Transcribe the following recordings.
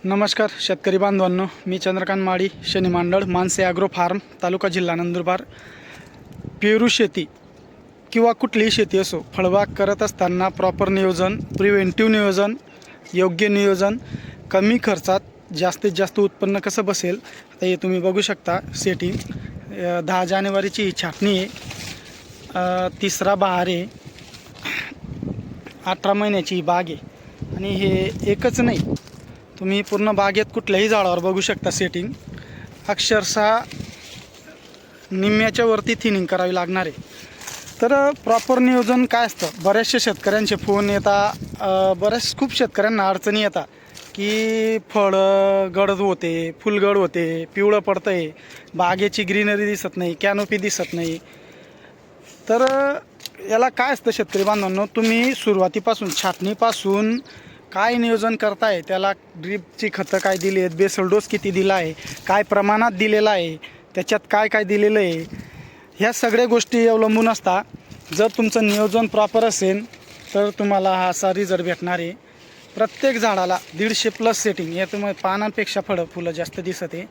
नमस्कार शेतकरी बांधवांनो, मी चंद्रकांत माळी, शनी मांडळ, मानसे ॲग्रो फार्म, तालुका जिल्हा नंदुरबार. पेरू शेती किंवा कुठलीही शेती असो, फळबाग करत असताना प्रॉपर नियोजन, प्रिव्हेंटिव्ह नियोजन, योग्य नियोजन, कमी खर्चात जास्तीत जास्त उत्पन्न कसं बसेल. आता हे तुम्ही बघू शकता. सेटिंग 10 जानेवारीची ही छाटणी आहे. तिसरा बहार आहे. 18 महिन्याची ही बाग आहे. आणि हे एकच नाही, तुम्ही पूर्ण बागेत कुठल्याही झाडावर बघू शकता. सेटिंग अक्षरशः निम्म्याच्या वरती थिनिंग करावी लागणार आहे. तर प्रॉपर नियोजन काय असतं, बऱ्याचशा शेतकऱ्यांचे फोन येतात, खूप शेतकऱ्यांना अडचणी येतात की फळ गडद होते, फुलगड होते, पिवळं पडतं आहे, बागेची ग्रीनरी दिसत नाही, कॅनोपी दिसत नाही. तर याला काय असतं शेतकरी बांधवांनो, तुम्ही सुरुवातीपासून छाटणीपासून काय नियोजन करताय, त्याला ड्रीपची खतं काय दिली आहेत, बेसल डोस किती दिला आहे, काय प्रमाणात दिलेला आहे, त्याच्यात काय काय दिलेलं आहे, ह्या सगळ्या गोष्टी अवलंबून असतात. जर तुमचं नियोजन प्रॉपर असेल तर तुम्हाला हा असा रिझल्ट भेटणार आहे. प्रत्येक झाडाला 150+ सेटिंग, या तुम्हाला पानांपेक्षा फुलं जास्त दिसत आहे.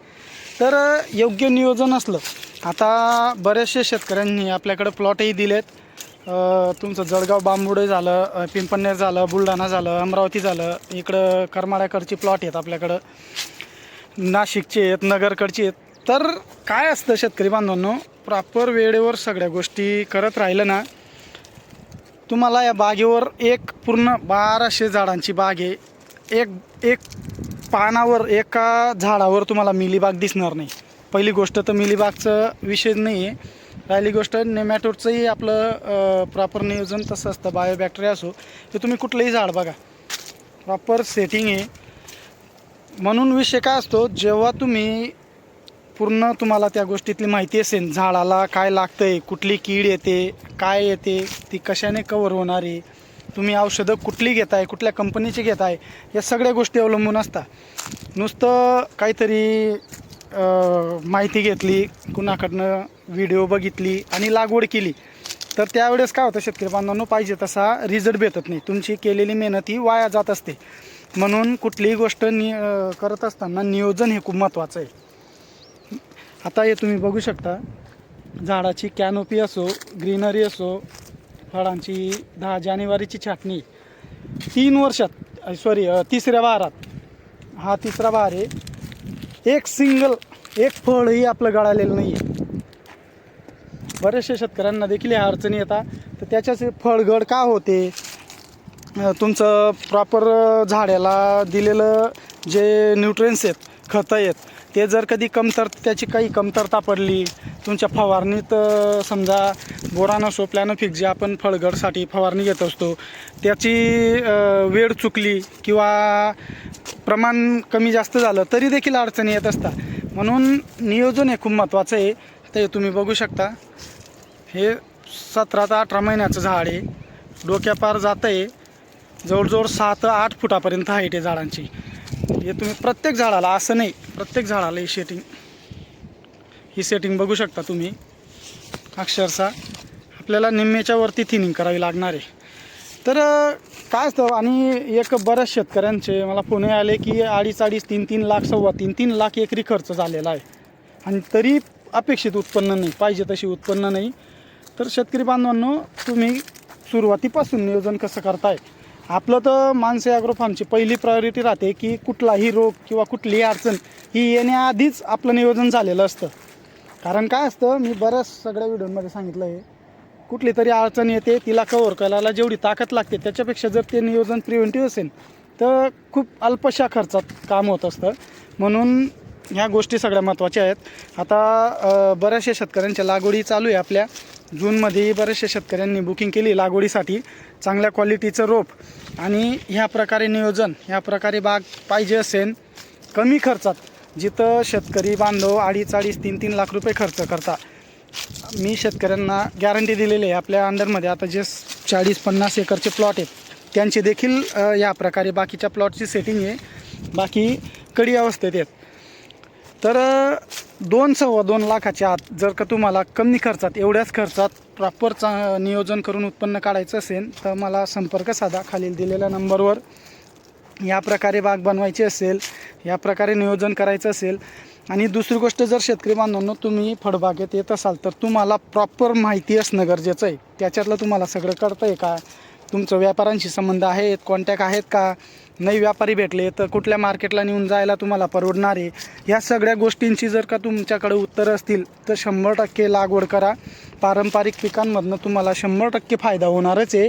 तर योग्य नियोजन असलं, आता बऱ्याचशा शेतकऱ्यांनी आपल्याकडे प्लॉटही दिलेत. तुमचं जळगाव बांबुडे झालं, पिंपळनेर झालं, बुलढाणा झालं, अमरावती झालं, इकडं करमाळ्याकडची प्लॉट आहेत, आपल्याकडं नाशिकचे आहेत, नगरकडची आहेत. तर काय असतं शेतकरी बांधवांनो, प्रॉपर वेळेवर सगळ्या गोष्टी करत राहिलं ना, तुम्हाला या बागेवर एक पूर्ण 1200 झाडांची बाग आहे. एक पानावर, एका झाडावर तुम्हाला मिलीबाग दिसणार नाही. पहिली गोष्ट तर मिलीबागचं विषय नाही आहे. राहिली गोष्ट नेमॅटोडचंही आपलं प्रॉपर नियोजन तसं असतं. बायोबॅक्टेरिया असो, ते तुम्ही कुठलंही झाड बघा, प्रॉपर सेटिंग आहे. म्हणून विषय काय असतो, जेव्हा तुम्ही पूर्ण तुम्हाला त्या गोष्टीतली माहिती असेल, झाडाला काय लागतं आहे, कुठली कीड येते, काय येते, ती कशाने कवर होणार आहे, तुम्ही औषधं कुठली घेताय, कुठल्या कंपनीची घेताय, या सगळ्या गोष्टी अवलंबून असतात. नुसतं काहीतरी माहिती घेतली, कुणाकडनं व्हिडिओ बघितली आणि लागवड केली, तर त्यावेळेस काय होतं शेतकरी बांधवांनो, पाहिजे तसा रिझल्ट भेटत नाही. तुमची केलेली मेहनत ही वाया जात असते. म्हणून कुठलीही गोष्ट करत असताना नियोजन हे खूप महत्त्वाचं आहे. आता हे तुम्ही बघू शकता, झाडाची कॅनोपी असो, ग्रीनरी असो, फळांची 10 जानेवारीची छाटणी 3 वर्षात, तिसऱ्या बहारात, हा तिसरा बहार आहे. एक फळही आपलं गळालेलं नाही आहे. बऱ्याचशा शेतकऱ्यांना देखील ह्या अडचणी येतात. तर त्याच्याच फळगड का होते, तुमचं प्रॉपर झाडाला दिलेलं जे न्यूट्रियन्स आहेत, खतं आहेत, ते जर कधी त्याची काही कमतरता पडली, तुमच्या फवारणीत समजा बोरान असो, प्लॅनोफिक जे आपण फळगडसाठी फवारणी घेत असतो, त्याची वेळ चुकली किंवा प्रमाण कमी जास्त झालं तरी देखील अडचणी येत असतात. म्हणून नियोजन हे खूप महत्त्वाचं आहे. ते तुम्ही बघू शकता, हे 17 ते 18 महिन्याचं झाड आहे. डोक्यापार जातं आहे. जवळजवळ 6 ते 8 फुटापर्यंत हाईट आहे झाडांची. हे तुम्ही प्रत्येक झाडाला, असं नाही, प्रत्येक झाडाला ही सेटिंग बघू शकता तुम्ही. अक्षरशः आपल्याला निम्म्याच्या वरती थिनिंग करावी लागणार आहे. तर काय असतं, आणि एक बऱ्याच शेतकऱ्यांचे मला फोन आले की 2.5 3 लाख, 3 लाख एकरी खर्च झालेला आहे आणि तरी अपेक्षित उत्पन्न नाही, पाहिजे तशी उत्पन्न नाही. तर शेतकरी बांधवांनो, तुम्ही सुरुवातीपासून नियोजन कसं करताय, आपलं तर मानसे ॲग्रो फार्मची पहिली प्रायोरिटी राहते की कुठलाही रोग किंवा कुठलीही अडचण ही येण्याआधीच आपलं नियोजन झालेलं असतं. कारण काय असतं, मी बऱ्याच सगळ्या व्हिडिओमध्ये सांगितलं आहे, कुठली तरी अडचण येते, तिला कव्हर करायला जेवढी ताकद लागते त्याच्यापेक्षा जर ते नियोजन प्रिव्हेंटिव्ह असेल तर खूप अल्पशा खर्चात काम होत असतं. म्हणून ह्या गोष्टी सगळ्या महत्त्वाच्या आहेत. आता बऱ्याचशा शेतकऱ्यांच्या लागवडी चालू आहे. आपल्या जूनमध्ये बऱ्याचशा शेतकऱ्यांनी बुकिंग केली लागवडीसाठी. चांगल्या क्वालिटीचं रोप आणि ह्या प्रकारे नियोजन, ह्या प्रकारे बाग पाहिजे असेल कमी खर्चात, जिथं शेतकरी बांधव 2.5 3 लाख रुपये खर्च करता, मी शेतकऱ्यांना गॅरंटी दिलेली आहे. आपल्या अंडरमध्ये आता जे 40-50 एकरचे प्लॉट आहेत त्यांचे देखील या प्रकारे बाकीच्या प्लॉटची सेटिंग आहे. बाकी कडी अवस्थेत आहेत. तर 2-2.25 लाखाच्या आत जर का तुम्हाला कमी खर्चात, एवढ्याच खर्चात प्रॉपर नियोजन करून उत्पन्न काढायचं असेल तर मला संपर्क साधा खालील दिलेल्या नंबरवर. या प्रकारे बाग बनवायची असेल या प्रकारे नियोजन करायचं असेल. आणि दुसरी गोष्ट, जर शेतकरी बांधवांनो तुम्ही फळबागेत येत असाल तर तुम्हाला प्रॉपर माहिती असणं गरजेचं आहे. त्याच्यातलं तुम्हाला सगळं कळतं आहे का, तुमचं व्यापाऱ्यांशी संबंध आहेत, कॉन्टॅक्ट आहेत का, नाही व्यापारी भेटले तर कुठल्या मार्केटला नेऊन जायला तुम्हाला परवडणार आहे, ह्या सगळ्या गोष्टींची जर का तुमच्याकडे उत्तरं असतील तर 100% लागवड करा. पारंपरिक पिकांमधनं तुम्हाला 100% फायदा होणारच आहे.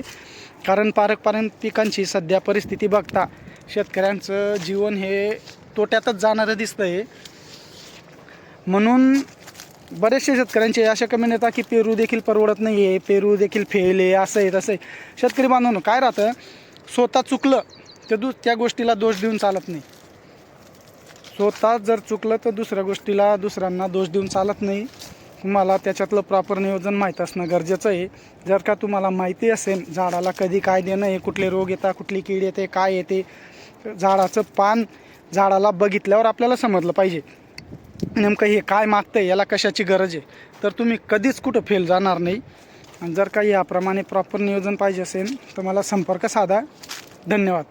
कारण पारंपरिक पिकांची सध्या परिस्थिती बघता शेतकऱ्यांचं जीवन हे तोट्यातच जाणारं दिसतं आहे. म्हणून बरेचसे शेतकऱ्यांचे अशा कमेंट येतात की पेरू देखील परवडत नाही आहे, पेरू देखील फेल आहे, असं आहे तसं आहे. शेतकरी बांधवांनो काय राहतं, स्वतः चुकलं तर त्या गोष्टीला दोष देऊन चालत नाही. स्वतः जर चुकलं तर दुसऱ्यांना दोष देऊन चालत नाही. तुम्हाला त्याच्यातलं प्रॉपर नियोजन माहीत असणं गरजेचं आहे. जर का तुम्हाला माहिती असेल झाडाला कधी काय देणं आहे, कुठले रोग येतात, कुठली कीड येते, काय येते, झाडाचं पान झाडाला बघितल्यावर आपल्याला समजलं पाहिजे नेमकं हे काय मागतं आहे, याला कशाची गरज आहे, तर तुम्ही कधीच कुठं फेल जाणार नाही. आणि जर का याप्रमाणे प्रॉपर नियोजन पाहिजे असेल तर मला संपर्क साधा. धन्यवाद.